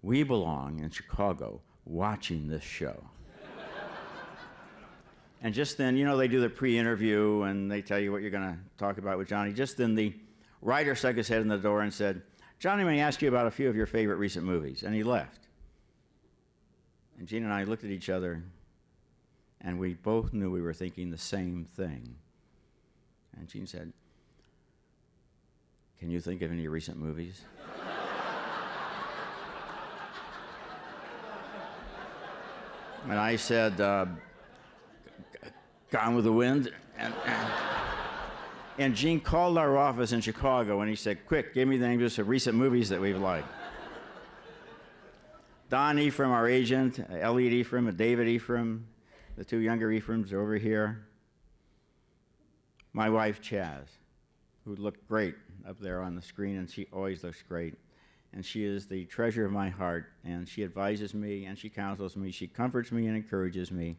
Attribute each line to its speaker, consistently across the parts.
Speaker 1: we belong in Chicago watching this show. And just then, you know, they do the pre-interview and they tell you what you're going to talk about with Johnny. Just then the writer stuck his head in the door and said, Johnny, may I ask you about a few of your favorite recent movies? And he left. And Gene and I looked at each other and we both knew we were thinking the same thing. And Gene said, can you think of any recent movies? And I said, Gone with the Wind. And Gene called our office in Chicago and he said, quick, give me the names of recent movies that we've liked. Don Ephraim, our agent, Elliot Ephraim, and David Ephraim, the two younger Ephraims over here. My wife, Chaz, who looked great up there on the screen, and she always looks great. And she is the treasure of my heart, and she advises me, and she counsels me, she comforts me and encourages me,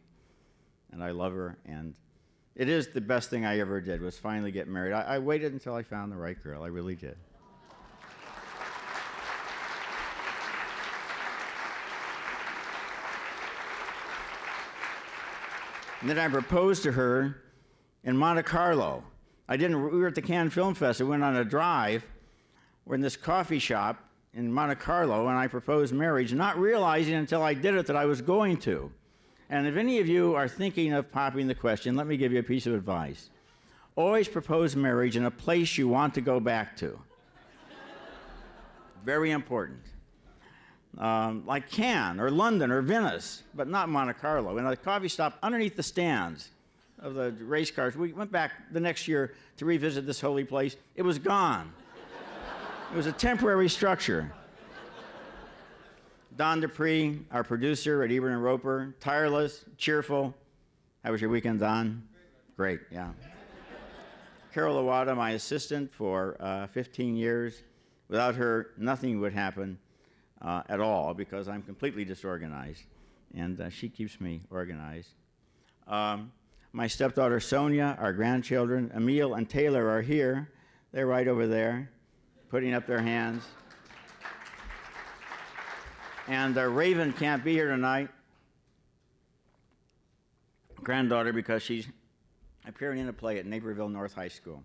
Speaker 1: and I love her, and it is the best thing I ever did, was finally get married. I waited until I found the right girl, I really did. And then I proposed to her in Monte Carlo. We were at the Cannes Film Festival, we went on a drive, we're in this coffee shop in Monte Carlo, and I proposed marriage, not realizing until I did it that I was going to. And if any of you are thinking of popping the question, let me give you a piece of advice. Always propose marriage in a place you want to go back to. Very important. Like Cannes or London or Venice, but not Monte Carlo. In a coffee shop underneath the stands of the race cars. We went back the next year to revisit this holy place. It was gone. It was a temporary structure. Don Dupree, our producer at Ebert and Roper, tireless, cheerful. How was your weekend, Don? Great, yeah. Carol Iwata, my assistant for 15 years. Without her, nothing would happen at all because I'm completely disorganized, and she keeps me organized. My stepdaughter Sonia, our grandchildren, Emil and Taylor are here. They're right over there, putting up their hands. And Raven can't be here tonight, granddaughter, because she's appearing in a play at Naperville North High School.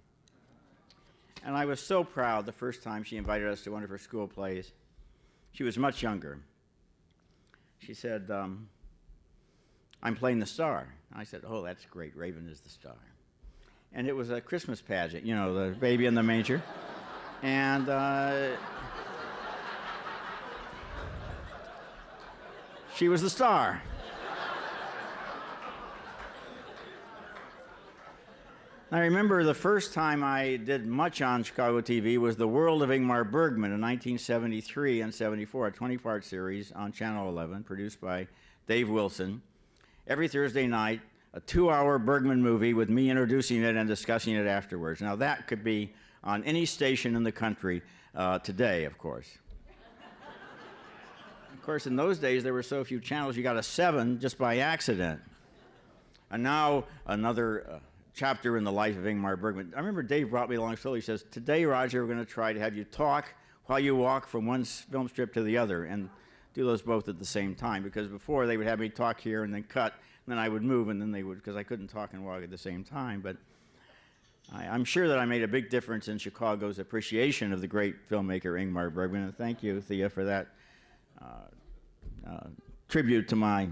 Speaker 1: And I was so proud the first time she invited us to one of her school plays. She was much younger. She said, I'm playing the star. I said, oh, that's great, Raven is the star. And it was a Christmas pageant, you know, the baby in the manger. And she was the star. I remember the first time I did much on Chicago TV was The World of Ingmar Bergman in 1973 and 74, a 20-part series on Channel 11, produced by Dave Wilson. Every Thursday night, a 2-hour Bergman movie with me introducing it and discussing it afterwards. Now that could be on any station in the country today, of course. Of course, in those days, there were so few channels, you got a 7 just by accident. And now another chapter in the life of Ingmar Bergman. I remember Dave brought me along, so he says, today, Roger, we're going to try to have you talk while you walk from one film strip to the other, and do those both at the same time, because before they would have me talk here and then cut, and then I would move, and then they would, because I couldn't talk and walk at the same time. But I'm sure that I made a big difference in Chicago's appreciation of the great filmmaker Ingmar Bergman, and thank you, Thea, for that tribute to my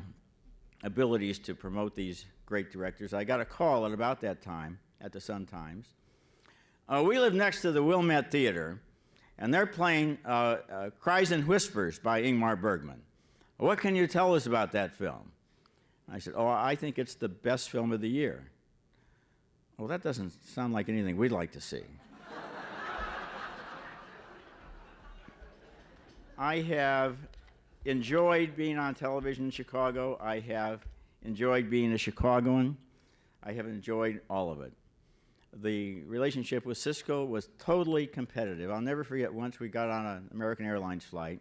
Speaker 1: abilities to promote these great directors. I got a call at about that time at the Sun-Times. We live next to the Wilmette Theater, and they're playing Cries and Whispers by Ingmar Bergman. What can you tell us about that film? I said, oh, I think it's the best film of the year. Well, that doesn't sound like anything we'd like to see. I have enjoyed being on television in Chicago. I have enjoyed being a Chicagoan. I have enjoyed all of it. The relationship with Cisco was totally competitive. I'll never forget once we got on an American Airlines flight,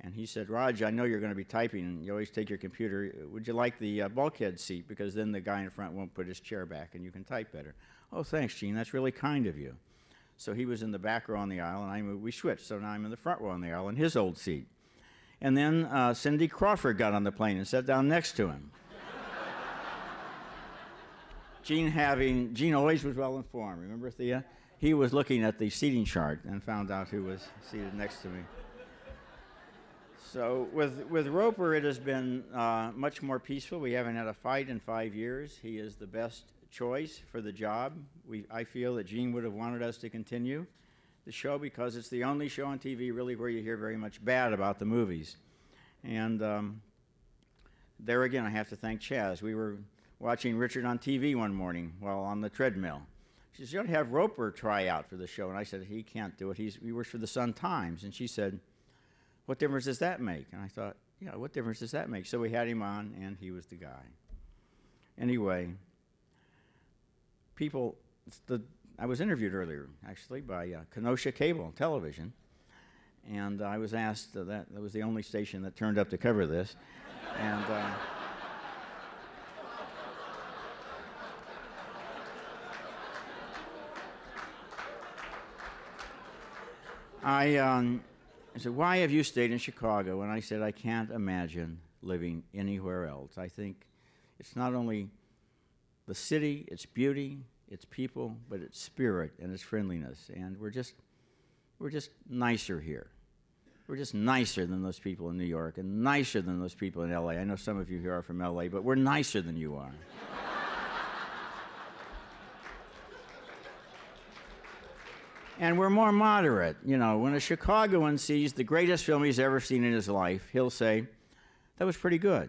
Speaker 1: and he said, Raj, I know you're going to be typing, and you always take your computer. Would you like the bulkhead seat? Because then the guy in front won't put his chair back, and you can type better. Oh, thanks, Gene. That's really kind of you. So he was in the back row on the aisle, and we switched. So now I'm in the front row on the aisle in his old seat. And then Cindy Crawford got on the plane and sat down next to him. Gene always was well informed. Remember, Thea? He was looking at the seating chart and found out who was seated next to me. So with Roper, it has been much more peaceful. We haven't had a fight in 5 years. He is the best choice for the job. I feel that Gene would have wanted us to continue the show because it's the only show on TV really where you hear very much bad about the movies. And there again, I have to thank Chaz. We were watching Richard on TV one morning while on the treadmill. She said, you ought to have Roper try out for the show. And I said, he can't do it. He works for the Sun-Times. And she said, what difference does that make? And I thought, yeah, what difference does that make? So we had him on, and he was the guy. Anyway, I was interviewed earlier, actually, by Kenosha Cable Television. And I was asked, that was the only station that turned up to cover this. And I said, why have you stayed in Chicago? And I said, I can't imagine living anywhere else. I think it's not only the city, its beauty, its people, but its spirit and its friendliness. And we're just nicer here. We're just nicer than those people in New York and nicer than those people in L.A. I know some of you here are from L.A., but we're nicer than you are. And we're more moderate. You know, when a Chicagoan sees the greatest film he's ever seen in his life, he'll say, that was pretty good.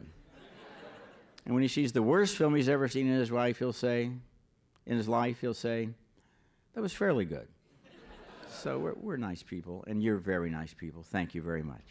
Speaker 1: And when he sees the worst film he's ever seen in his life, he'll say, that was fairly good. So we're nice people, and you're very nice people. Thank you very much.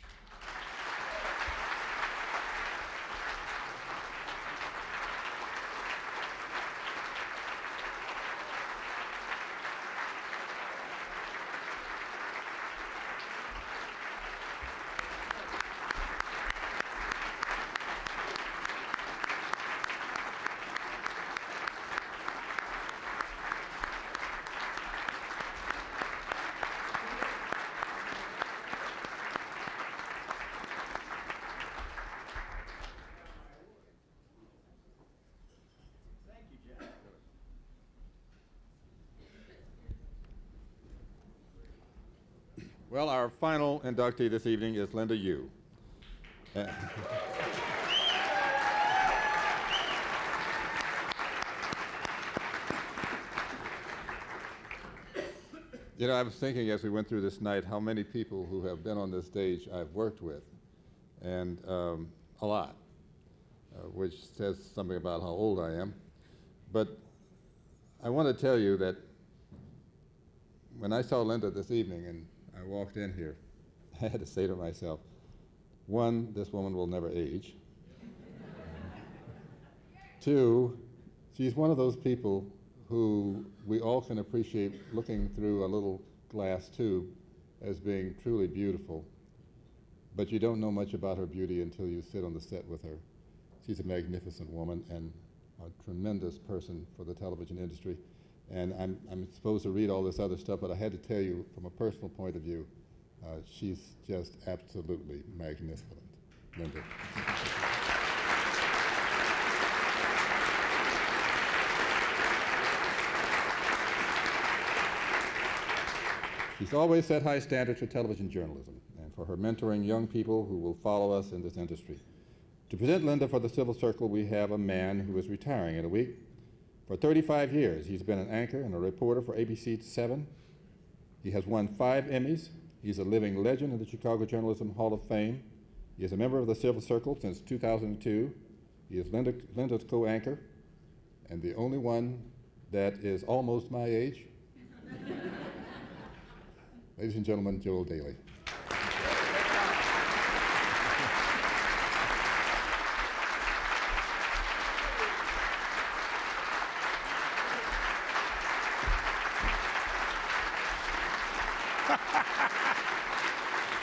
Speaker 2: Well, our final inductee this evening is Linda Yu. You know, I was thinking as we went through this night how many people who have been on this stage I've worked with, and a lot, which says something about how old I am. But I want to tell you that when I saw Linda this evening and I walked in here, I had to say to myself, one, this woman will never age. Two, she's one of those people who we all can appreciate looking through a little glass tube as being truly beautiful, but you don't know much about her beauty until you sit on the set with her. She's a magnificent woman and a tremendous person for the television industry. And I'm supposed to read all this other stuff, but I had to tell you, from a personal point of view, she's just absolutely magnificent. Linda. She's always set high standards for television journalism and for her mentoring young people who will follow us in this industry. To present Linda for the Civil Circle, we have a man who is retiring in a week. For 35 years, he's been an anchor and a reporter for ABC 7. He has won 5 Emmys. He's a living legend in the Chicago Journalism Hall of Fame. He is a member of the Civil Circle since 2002. He is Linda's co-anchor, and the only one that is almost my age. Ladies and gentlemen, Joel Daly.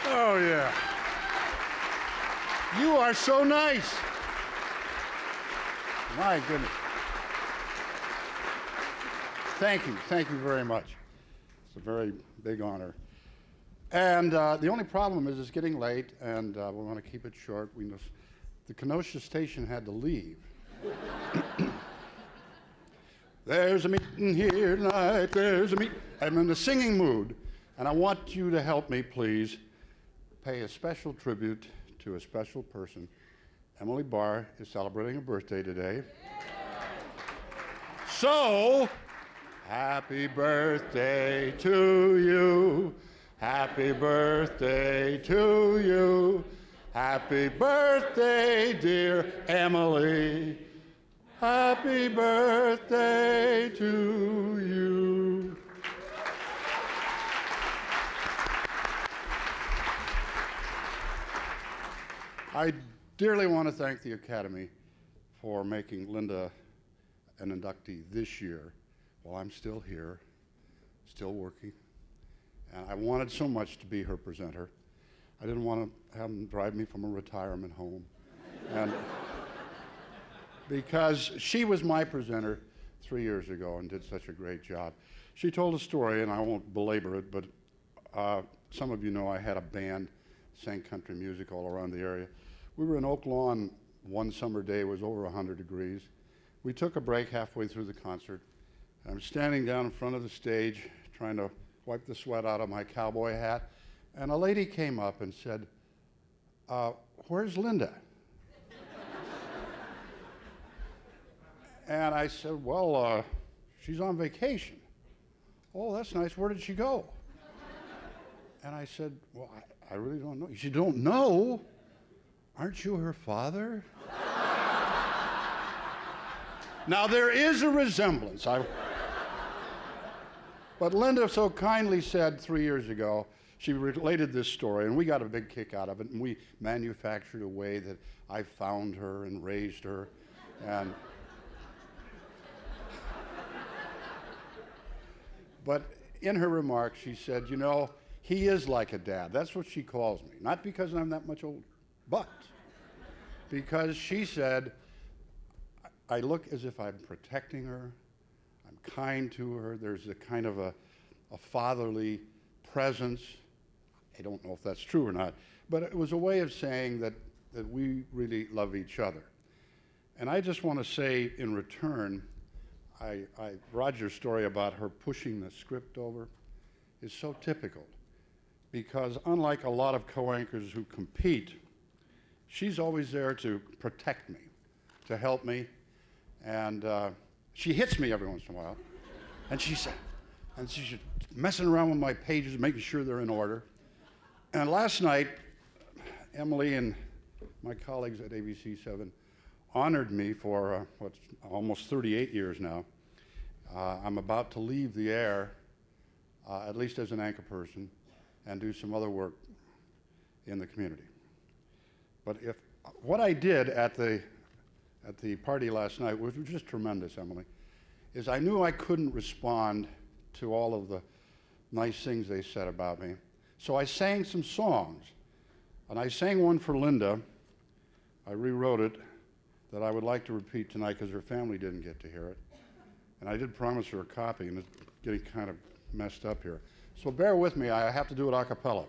Speaker 3: Oh, yeah. You are so nice. My goodness. Thank you very much. It's a very big honor. And the only problem is it's getting late, and we want to keep it short. The Kenosha station had to leave. There's a meeting here tonight, there's a meeting. I'm in the singing mood, and I want you to help me, please, pay a special tribute to a special person. Emily Barr is celebrating her birthday today. So, happy birthday to you. Happy birthday to you. Happy birthday, dear Emily. Happy birthday to you. I dearly want to thank the Academy for making Linda an inductee this year while I'm still here, still working. And I wanted so much to be her presenter. I didn't want to have them drive me from a retirement home. And because she was my presenter 3 years ago and did such a great job. She told a story, and I won't belabor it, but some of you know I had a band, sang country music all around the area. We were in Oak Lawn one summer day, it was over 100 degrees. We took a break halfway through the concert. I'm standing down in front of the stage trying to wipe the sweat out of my cowboy hat, and a lady came up and said, where's Linda? And I said, well, she's on vacation. Oh, that's nice. Where did she go? And I said, well, I really don't know. You don't know? Aren't you her father? Now, there is a resemblance. But Linda so kindly said 3 years ago, she related this story, and we got a big kick out of it, and we manufactured a way that I found her and raised her. And but in her remarks, she said, you know, he is like a dad. That's what she calls me. Not because I'm that much older, but because she said, I look as if I'm protecting her, I'm kind to her, there's a kind of a fatherly presence. I don't know if that's true or not, but it was a way of saying that we really love each other. And I just want to say in return, Roger's story about her pushing the script over is so typical, because unlike a lot of co-anchors who compete, she's always there to protect me, to help me, and she hits me every once in a while, and she's messing around with my pages, making sure they're in order. And last night, Emily and my colleagues at ABC7 honored me for what's almost 38 years now. I'm about to leave the air, at least as an anchor person, and do some other work in the community. But what I did at the party last night, which was just tremendous, Emily, is I knew I couldn't respond to all of the nice things they said about me. So I sang some songs, and I sang one for Linda. I rewrote it that I would like to repeat tonight because her family didn't get to hear it. And I did promise her a copy, and it's getting kind of messed up here. So bear with me, I have to do it a cappella.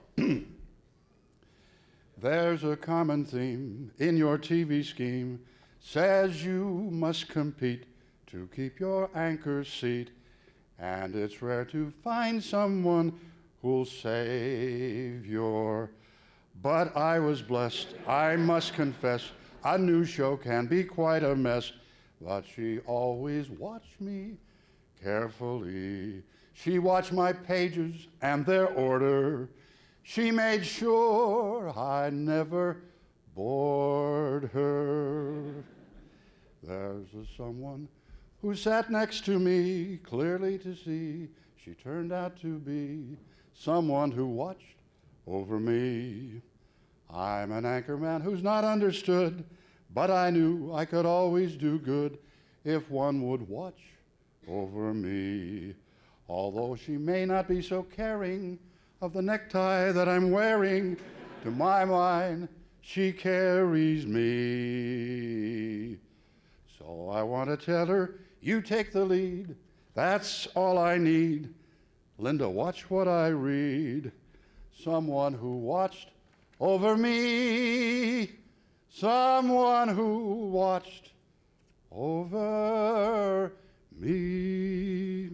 Speaker 3: There's a common theme in your TV scheme, says you must compete to keep your anchor seat, and it's rare to find someone who'll save your. But I was blessed, I must confess, a new show can be quite a mess, but she always watched me carefully. She watched my pages and their order. She made sure I never bored her. There's someone who sat next to me, clearly to see. She turned out to be someone who watched over me. I'm an anchorman who's not understood, but I knew I could always do good if one would watch over me. Although she may not be so caring of the necktie that I'm wearing, to my mind, she carries me. So I want to tell her, you take the lead, that's all I need. Linda, watch what I read. someone who watched over me, someone who watched over me.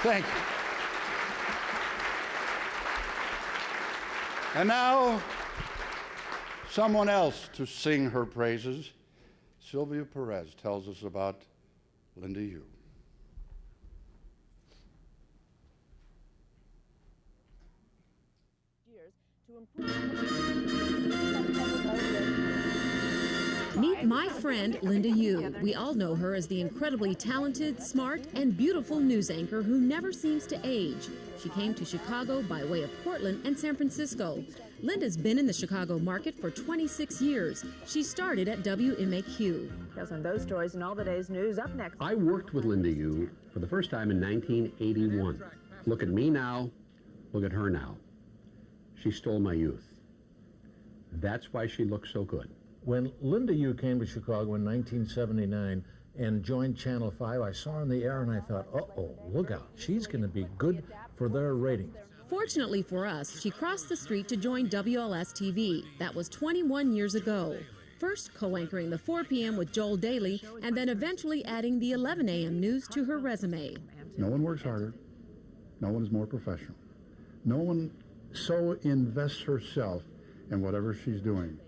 Speaker 3: Thank you. And now, someone else to sing her praises. Sylvia Perez tells us about Linda Yu.
Speaker 4: Meet my friend, Linda Yu. We all know her as the incredibly talented, smart, and beautiful news anchor who never seems to age. She came to Chicago by way of Portland and San Francisco. Linda's been in the Chicago market for 26 years. She started at WMAQ.
Speaker 5: Details on those stories and all the day's news up next.
Speaker 6: I worked with Linda Yu for the first time in 1981. Look at me now, look at her now. She stole my youth. That's why she looks so good.
Speaker 7: When Linda Yu came to Chicago in 1979 and joined Channel 5, I saw her in the air and I thought, uh-oh, look out. She's going to be good for their ratings.
Speaker 4: Fortunately for us, she crossed the street to join WLS-TV. That was 21 years ago. First co-anchoring the 4 p.m. with Joel Daly, and then eventually adding the 11 a.m. news to her resume.
Speaker 8: No one works harder. No one is more professional. No one so invests herself in whatever she's doing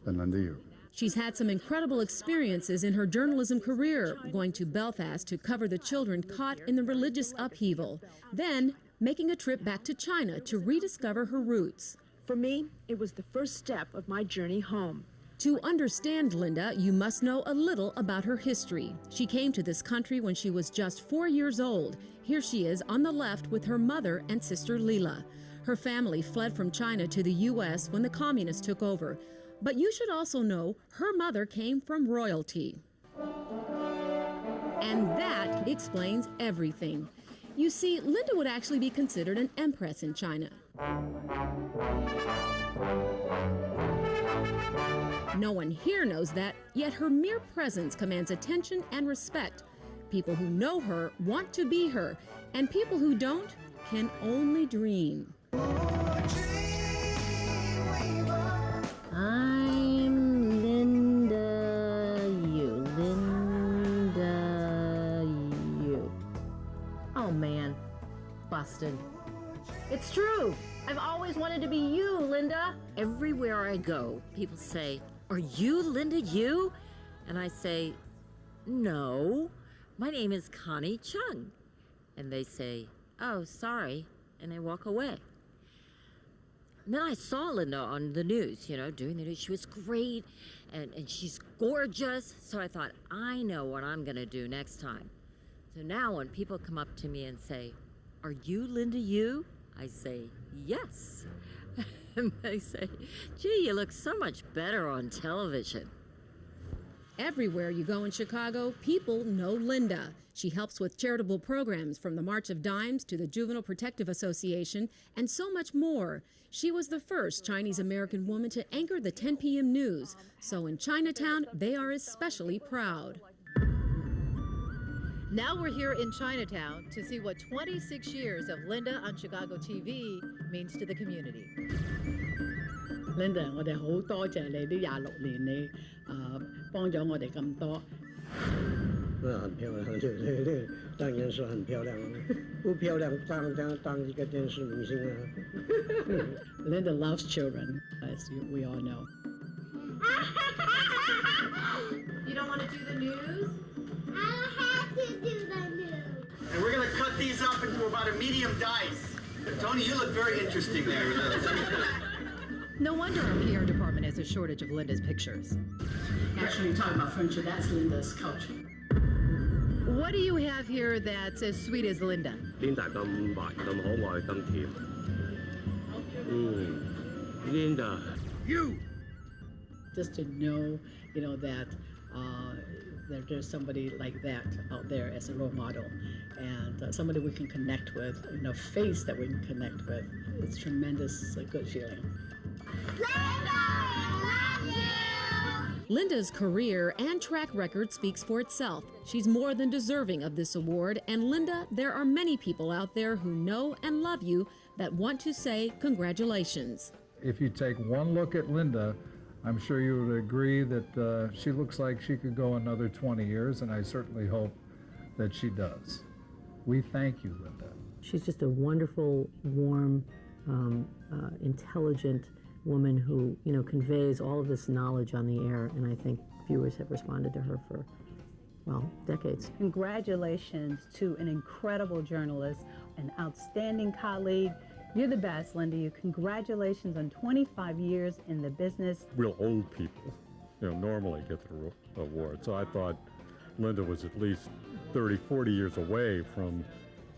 Speaker 8: than Linda Yu.
Speaker 4: She's had some incredible experiences in her journalism career, going to Belfast to cover the children caught in the religious upheaval, then making a trip back to China to rediscover her roots.
Speaker 5: For me, it was the first step of my journey home.
Speaker 4: To understand Linda, you must know a little about her history. She came to this country when she was just 4 years old. Here she is on the left with her mother and sister Leela. Her family fled from China to the U.S. when the communists took over. But you should also know her mother came from royalty. And that explains everything. You see, Linda would actually be considered an empress in China. No one here knows that, yet her mere presence commands attention and respect. People who know her want to be her, and people who don't can only dream.
Speaker 9: I'm Linda Yu. Linda Yu. Oh man, busted. It's true. I've always wanted to be you, Linda.
Speaker 10: Everywhere I go, people say, "Are you Linda Yu?" And I say, "No, my name is Connie Chung." And they say, "Oh, sorry," and they walk away. And then I saw Linda on the news, doing the news. She was great, and she's gorgeous. So I thought, I know what I'm going to do next time. So now when people come up to me and say, "Are you Linda Yu?" I say, "Yes." And they say, "Gee, you look so much better on television."
Speaker 4: Everywhere you go in Chicago, people know Linda. She helps with charitable programs from the March of Dimes to the Juvenile Protective Association and so much more. She was the first Chinese-American woman to anchor the 10 p.m. news. So in Chinatown, they are especially proud.
Speaker 11: Now we're here in Chinatown to see what 26 years of Linda on Chicago TV means to the community.
Speaker 12: Linda, 我哋好多謝你呢26年你幫咗我哋咁多。
Speaker 13: 很漂亮，当然是很漂亮，不漂亮当一个电视明星啊。
Speaker 12: Linda loves children, as we all know.
Speaker 11: You don't want to do the news?
Speaker 14: I have to do the news.
Speaker 15: And we're going to cut these up into about a medium dice. Tony, you look very interesting there.
Speaker 11: No wonder our PR department has a shortage of Linda's pictures.
Speaker 12: Actually, talking about furniture, that's Linda's culture.
Speaker 11: What do you have here that's as sweet as Linda?
Speaker 13: Linda 咁白、咁可愛、咁甜。Linda.
Speaker 12: You. Just to know, that there's somebody like that out there as a role model, and somebody we can connect with, face that we can connect with. It's tremendous, good feeling.
Speaker 14: Linda, I love you.
Speaker 4: Linda's career and track record speaks for itself. She's more than deserving of this award, and Linda, there are many people out there who know and love you that want to say congratulations.
Speaker 7: If you take one look at Linda, I'm sure you would agree that she looks like she could go another 20 years, and I certainly hope that she does. We thank you, Linda.
Speaker 16: She's just a wonderful, warm, intelligent woman who, conveys all of this knowledge on the air, and I think viewers have responded to her for, decades.
Speaker 17: Congratulations to an incredible journalist, an outstanding colleague. You're the best, Linda. Congratulations on 25 years in the business.
Speaker 18: Real old people, normally get the award. So I thought Linda was at least 30, 40 years away from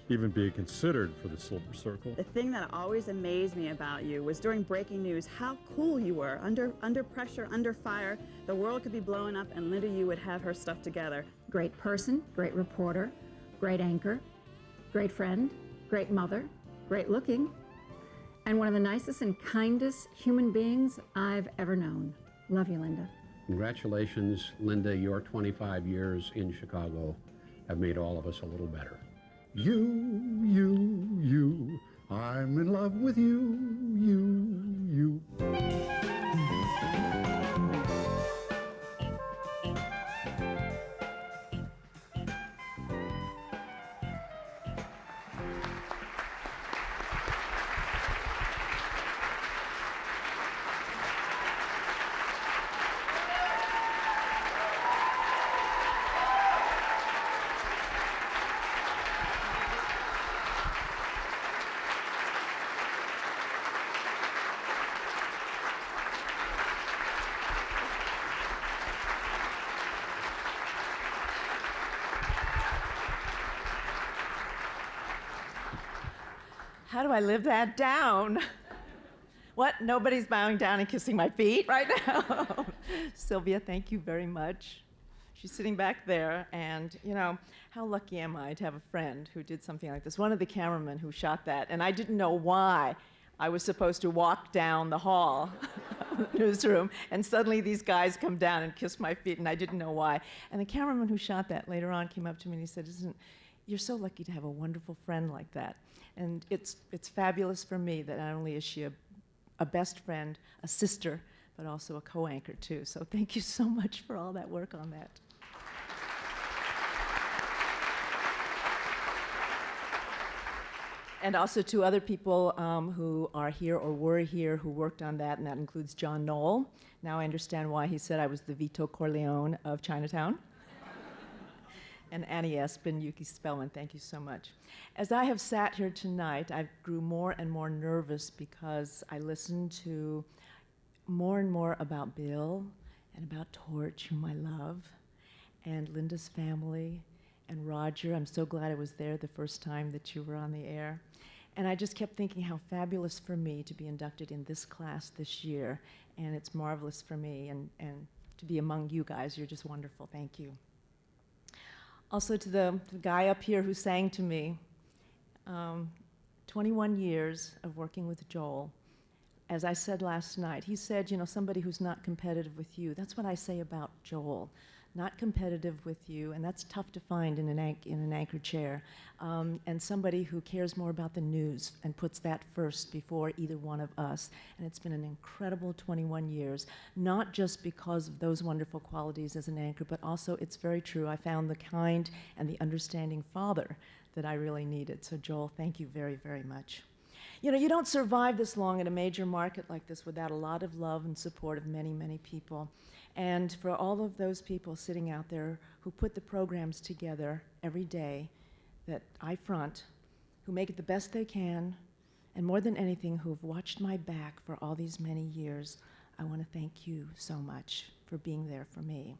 Speaker 18: even being considered for the Silver Circle.
Speaker 19: The thing that always amazed me about you was during breaking news, how cool you were. Under pressure, under fire, the world could be blowing up, and Linda, you would have her stuff together.
Speaker 20: Great person, great reporter, great anchor, great friend, great mother, great looking, and one of the nicest and kindest human beings I've ever known. Love you, Linda.
Speaker 6: Congratulations, Linda. Your 25 years in Chicago have made all of us a little better.
Speaker 8: You, I'm in love with you.
Speaker 21: How do I live that down? What? Nobody's bowing down and kissing my feet right now? Sylvia, thank you very much. She's sitting back there, and how lucky am I to have a friend who did something like this? One of the cameramen who shot that, and I didn't know why I was supposed to walk down the hall of the newsroom, and suddenly these guys come down and kiss my feet, and I didn't know why. And the cameraman who shot that later on came up to me and he said, "You're so lucky to have a wonderful friend like that." And it's fabulous for me that not only is she a best friend, a sister, but also a co-anchor too. So thank you so much for all that work on that. And also to other people who are here or were here who worked on that, and that includes John Knoll. Now I understand why he said I was the Vito Corleone of Chinatown. And Annie Espen, Yuki Spellman, thank you so much. As I have sat here tonight, I grew more and more nervous because I listened to more and more about Bill and about Torch, whom I love, and Linda's family, and Roger. I'm so glad I was there the first time that you were on the air. And I just kept thinking how fabulous for me to be inducted in this class this year, and it's marvelous for me, and to be among you guys. You're just wonderful. Thank you. Also to the guy up here who sang to me, 21 years of working with Joel. As I said last night, he said, somebody who's not competitive with you. That's what I say about Joel. Not competitive with you, and that's tough to find in an anchor chair. And somebody who cares more about the news and puts that first before either one of us. And it's been an incredible 21 years, not just because of those wonderful qualities as an anchor, but also, it's very true, I found the kind and the understanding father that I really needed. So Joel, thank you very, very much. You don't survive this long in a major market like this without a lot of love and support of many, many people. And for all of those people sitting out there who put the programs together every day that I front, who make it the best they can, and more than anything, who have watched my back for all these many years, I want to thank you so much for being there for me.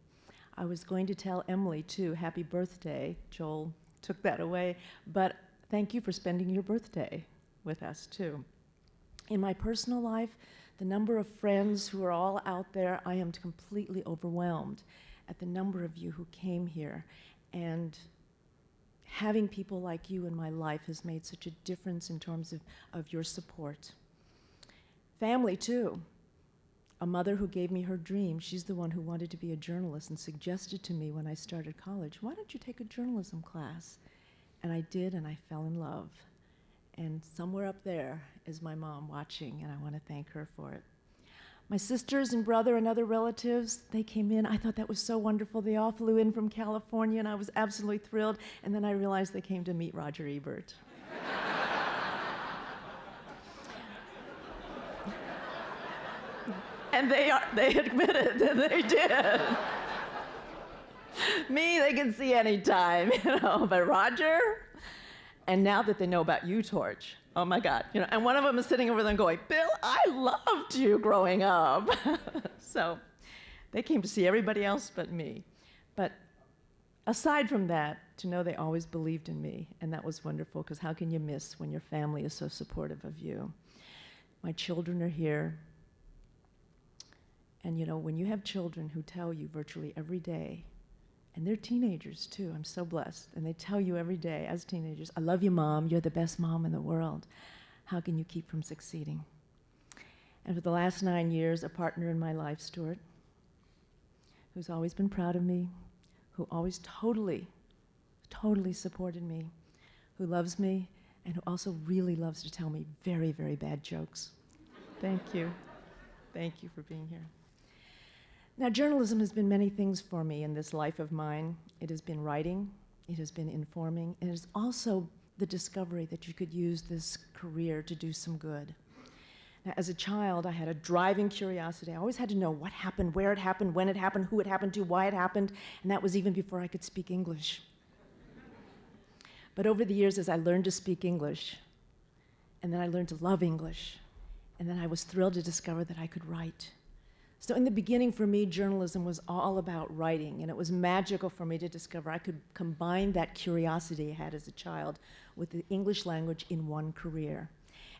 Speaker 21: I was going to tell Emily, too, happy birthday. Joel took that away. But thank you for spending your birthday with us, too. In my personal life, the number of friends who are all out there, I am completely overwhelmed at the number of you who came here. And having people like you in my life has made such a difference in terms of your support. Family, too. a mother who gave me her dream. She's the one who wanted to be a journalist and suggested to me when I started college, why don't you take a journalism class? And I did, and I fell in love. And somewhere up there is my mom watching, and I want to thank her for it. My sisters and brother and other relatives, they came in. I thought that was so wonderful. They all flew in from California, and I was absolutely thrilled. And then I realized they came to meet Roger Ebert. And they admitted that they did. Me, they can see anytime, but Roger, and now that they know about you, Torch, oh my God, and one of them is sitting over there going, Bill, I loved you growing up. So they came to see everybody else but me. But aside from that, to know they always believed in me, and that was wonderful, because how can you miss when your family is so supportive of you? My children are here. And when you have children who tell you virtually every day, and they're teenagers too, I'm so blessed, and they tell you every day as teenagers, I love you, Mom, you're the best mom in the world. How can you keep from succeeding? And for the last 9 years, a partner in my life, Stuart, who's always been proud of me, who always totally supported me, who loves me, and who also really loves to tell me very, very bad jokes. Thank you. Thank you for being here. Now, journalism has been many things for me in this life of mine. It has been writing, it has been informing, and it is also the discovery that you could use this career to do some good. Now, as a child, I had a driving curiosity. I always had to know what happened, where it happened, when it happened, who it happened to, why it happened, and that was even before I could speak English. But over the years, as I learned to speak English, and then I learned to love English, and then I was thrilled to discover that I could write. So in the beginning, for me, journalism was all about writing, and it was magical for me to discover I could combine that curiosity I had as a child with the English language in one career.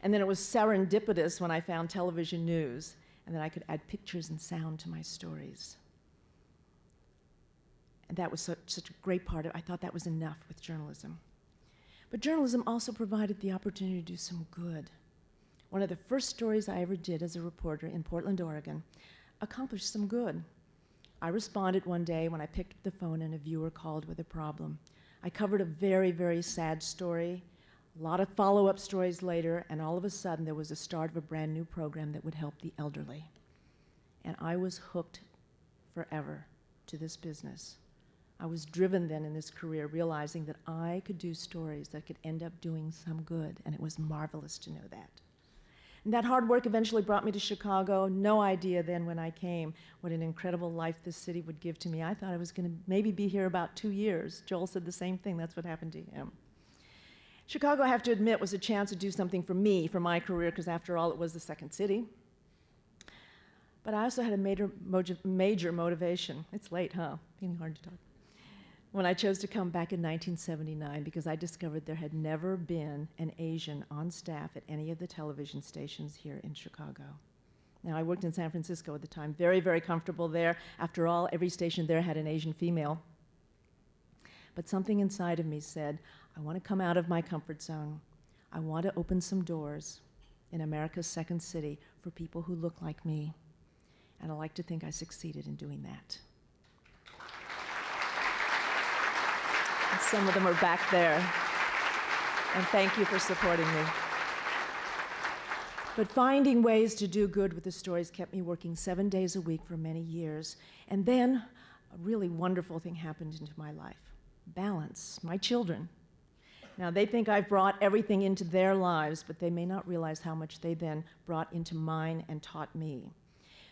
Speaker 21: And then it was serendipitous when I found television news, and then I could add pictures and sound to my stories. And that was such a great part of it. I thought that was enough with journalism. But journalism also provided the opportunity to do some good. One of the first stories I ever did as a reporter in Portland, Oregon, accomplished some good. I responded one day when I picked up the phone and a viewer called with a problem. I covered a very, very sad story, a lot of follow-up stories later, and all of a sudden there was the start of a brand new program that would help the elderly. And I was hooked forever to this business. I was driven then in this career, realizing that I could do stories that could end up doing some good, and it was marvelous to know that. And that hard work eventually brought me to Chicago. No idea then when I came what an incredible life this city would give to me. I thought I was going to maybe be here about 2 years. Joel said the same thing. That's what happened to him. Chicago, I have to admit, was a chance to do something for me, for my career, because after all, it was the second city. But I also had a major motivation. It's late, huh? Getting hard to talk. When I chose to come back in 1979, because I discovered there had never been an Asian on staff at any of the television stations here in Chicago. Now, I worked in San Francisco at the time, very, very comfortable there. After all, every station there had an Asian female. But something inside of me said, I want to come out of my comfort zone. I want to open some doors in America's second city for people who look like me. And I like to think I succeeded in doing that. And some of them are back there. And thank you for supporting me. But finding ways to do good with the stories kept me working 7 days a week for many years. And then a really wonderful thing happened into my life. Balance. My children. Now, they think I've brought everything into their lives, but they may not realize how much they then brought into mine and taught me.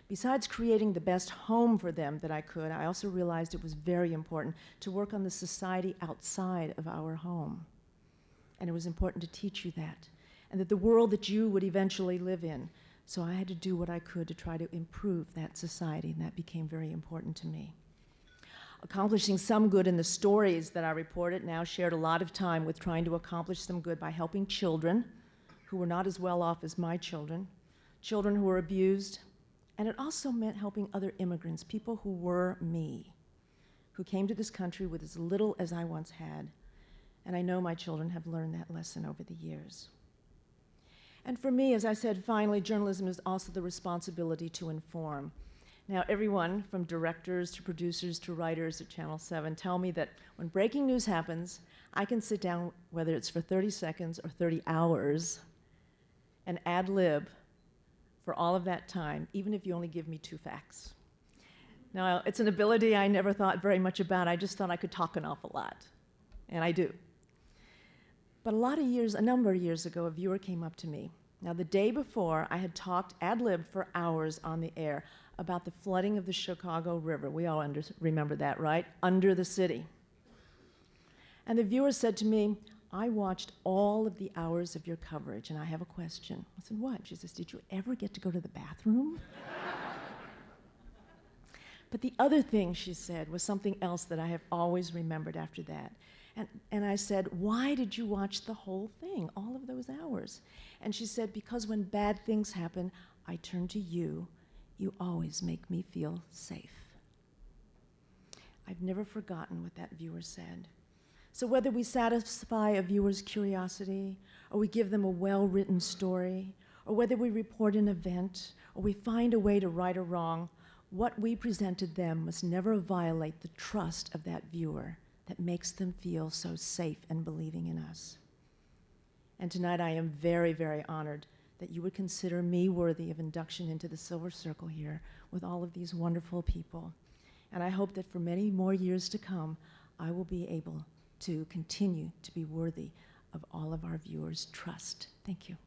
Speaker 21: Besides creating the best home for them that I could, I also realized it was very important to work on the society outside of our home. And it was important to teach you that, and that the world that you would eventually live in. So I had to do what I could to try to improve that society, and that became very important to me. Accomplishing some good in the stories that I reported now shared a lot of time with trying to accomplish some good by helping children who were not as well off as my children, children who were abused. And it also meant helping other immigrants, people who were me, who came to this country with as little as I once had. And I know my children have learned that lesson over the years. And for me, as I said, finally, journalism is also the responsibility to inform. Now, everyone from directors to producers to writers at Channel 7 tell me that when breaking news happens, I can sit down, whether it's for 30 seconds or 30 hours, and ad lib for all of that time, even if you only give me 2 facts. Now, it's an ability I never thought very much about. I just thought I could talk an awful lot, and I do. But a number of years ago, a viewer came up to me. Now, the day before, I had talked ad lib for hours on the air about the flooding of the Chicago River. We all remember that, right? Under the city. And the viewer said to me, I watched all of the hours of your coverage, and I have a question. I said, what? She says, did you ever get to go to the bathroom? But the other thing she said was something else that I have always remembered after that. And I said, why did you watch the whole thing, all of those hours? And she said, because when bad things happen, I turn to you. You always make me feel safe. I've never forgotten what that viewer said. So whether we satisfy a viewer's curiosity, or we give them a well-written story, or whether we report an event, or we find a way to right a wrong, what we presented them must never violate the trust of that viewer that makes them feel so safe and believing in us. And tonight I am very, very honored that you would consider me worthy of induction into the Silver Circle here with all of these wonderful people. And I hope that for many more years to come, I will be able to continue to be worthy of all of our viewers' trust. Thank you.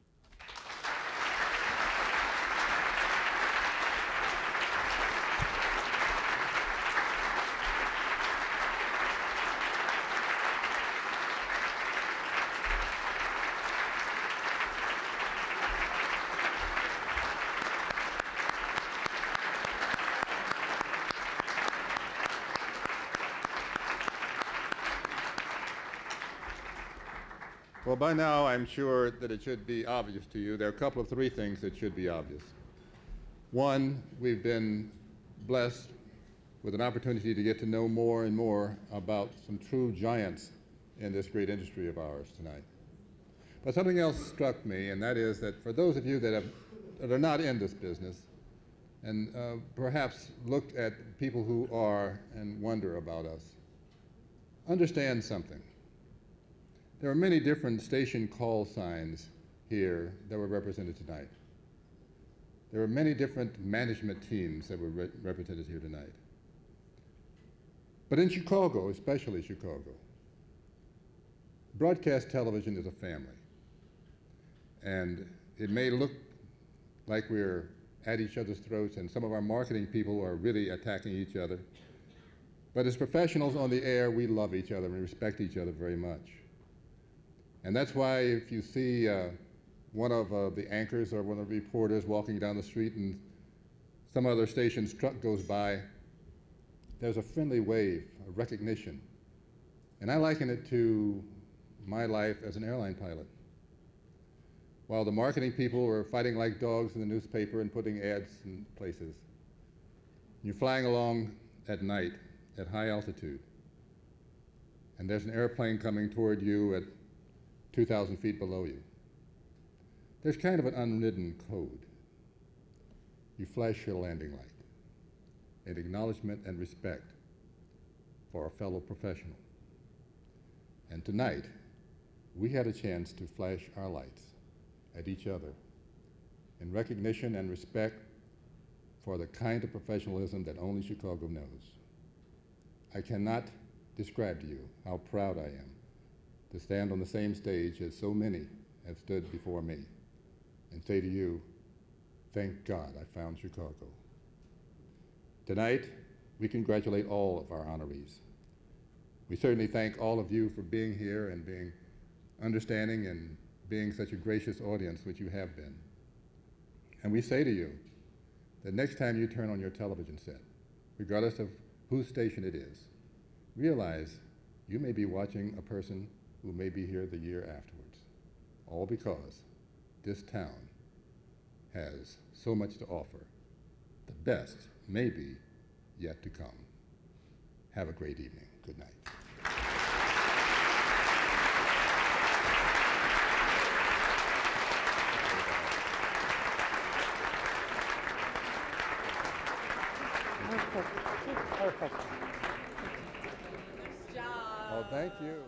Speaker 2: Well, by now, I'm sure that it should be obvious to you. There are a couple of 3 things that should be obvious. One, we've been blessed with an opportunity to get to know more and more about some true giants in this great industry of ours tonight. But something else struck me, and that is that for those of you that are not in this business and perhaps looked at people who are and wonder about us, understand something. There are many different station call signs here that were represented tonight. There are many different management teams that were represented here tonight. But in Chicago, especially Chicago, broadcast television is a family. And it may look like we're at each other's throats and some of our marketing people are really attacking each other. But as professionals on the air, we love each other and respect each other very much. And that's why if you see one of the anchors or one of the reporters walking down the street and some other station's truck goes by, there's a friendly wave, a recognition. And I liken it to my life as an airline pilot. While the marketing people were fighting like dogs in the newspaper and putting ads in places, you're flying along at night at high altitude, and there's an airplane coming toward you at 2,000 feet below you. There's kind of an unwritten code. You flash your landing light, an acknowledgement and respect for a fellow professional. And tonight, we had a chance to flash our lights at each other in recognition and respect for the kind of professionalism that only Chicago knows. I cannot describe to you how proud I am to stand on the same stage as so many have stood before me and say to you, thank God I found Chicago. Tonight, we congratulate all of our honorees. We certainly thank all of you for being here and being understanding and being such a gracious audience, which you have been. And we say to you that next time you turn on your television set, regardless of whose station it is, realize you may be watching a person who may be here the year afterwards, all because this town has so much to offer. The best may be yet to come. Have a great evening. Good night. Perfect. Oh, thank you.